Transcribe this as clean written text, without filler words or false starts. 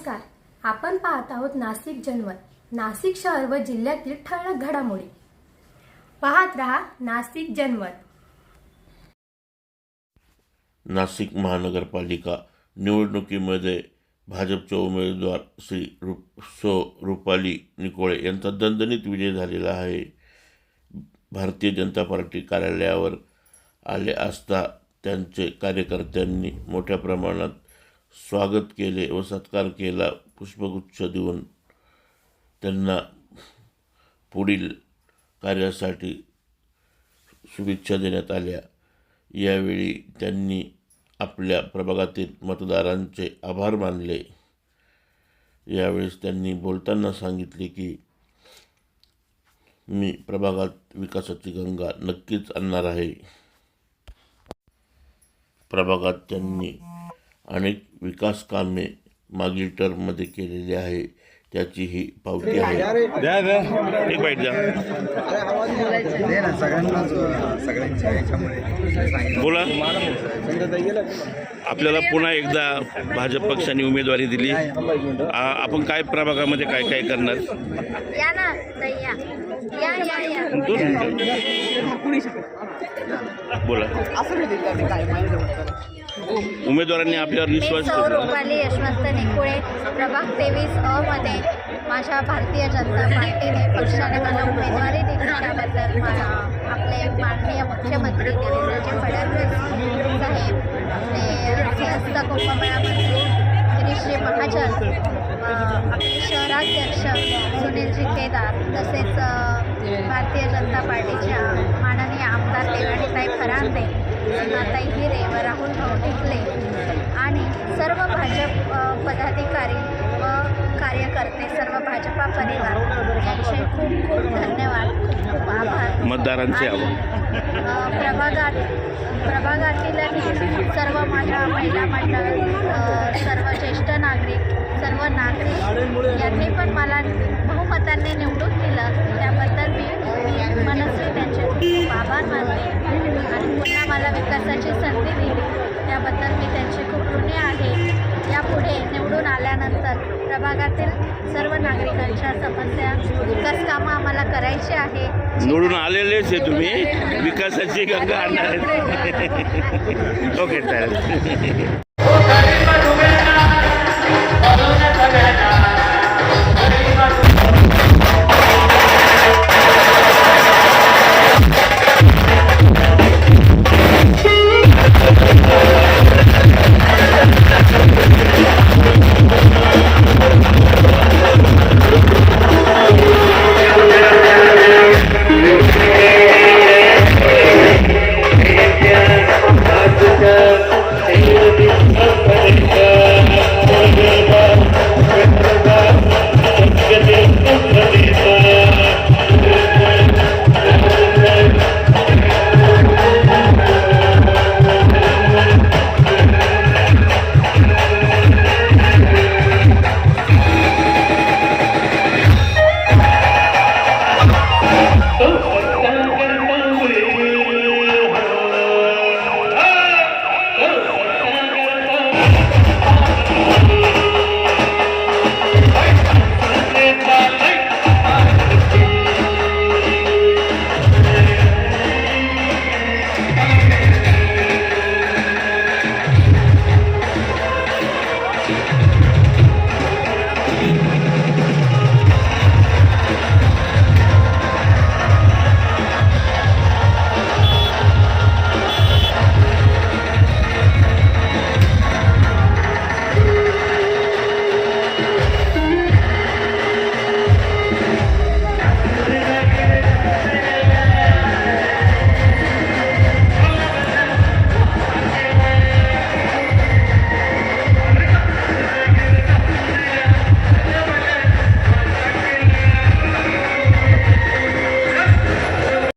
नमस्कार. आपण पाहत आहोत नाशिक जनमत, नाशिक शहर व जिल्ह्यातील ठळक घडामोडी. पाहत रहा नाशिक जनमत. नाशिक महानगरपालिका निवडणुकीमध्ये भाजपचे उमेदवार श्री रुपाली निकोळे यांचा दणदणीत विजय झालेला आहे. भारतीय जनता पार्टी कार्यालयावर आले असता त्यांचे कार्यकर्त्यांनी मोठ्या प्रमाणात स्वागत केले व सत्कार केला. पुष्पगुच्छ देऊन त्यांना पुढील कार्यासाठी शुभेच्छा देण्यात आल्या. यावेळी त्यांनी आपल्या प्रभागातील मतदारांचे आभार मानले. यावेळेस त्यांनी बोलताना सांगितले की मी प्रभागात विकासाची गंगा नक्कीच आणणार आहे. प्रभागात त्यांनी अनेक विकास कामे मागील टर्ममध्ये केलेली आहे, त्याची ही पावती आहे. एक बाईट द्या. बोला. आपल्याला पुन्हा एकदा भाजप पक्षाने उमेदवारी दिली. आपण काय प्रभागामध्ये काय काय करणार? बोला. उमेदवारांनी आपल्यावर विश्वास ठेवला. रुपाली यशवंत निकोळे, प्रभाग 23 अ मध्ये माझ्या भारतीय जनता पार्टीने पक्षाने मला उमेदवारी दिली, त्याबद्दल मला आपले माननीय मुख्यमंत्री देवेंद्रजी फडणवीस साहेब, आपले सहस्त्र कुंभमेळा मंत्री श्री महाजन, आपले शहराध्यक्ष सुनीलजी केदार, तसेच भारतीय जनता पार्टीच्या माननीय आमदार देवाणीताई फरांदे, सीमाताई हिरे व राहुल भाऊ ढिकले आणि सर्व भाजप पदाधिकारी व कार्यकर्ते, सर्व भाजपा परिवार यांचे खूप खूप धन्यवाद, खूप खूप आभार. मतदारांचे प्रभागातीलही सर्व माझ्या महिला मंडळ, सर्व ज्येष्ठ नागरिक, सर्व नागरिक यांनी पण मला बहुमतांनी निवडून दिलं, त्याबद्दल मी मनस्वी त्यांचे खूप खूप आभार मानते आणि पुन्हा मला विकासाची संधी दिली, त्याबद्दल मी त्यांचे खूप ऋणी आहे. यापुढे निवडून आल्यानंतर प्रभागातील सर्व नागरिकांच्या समस्या, विकास कामं आम्हाला करायची आहे. निवडून आलेलेच आहे तुम्ही, विकासाची गंगा आणणार. ओके, चालेल.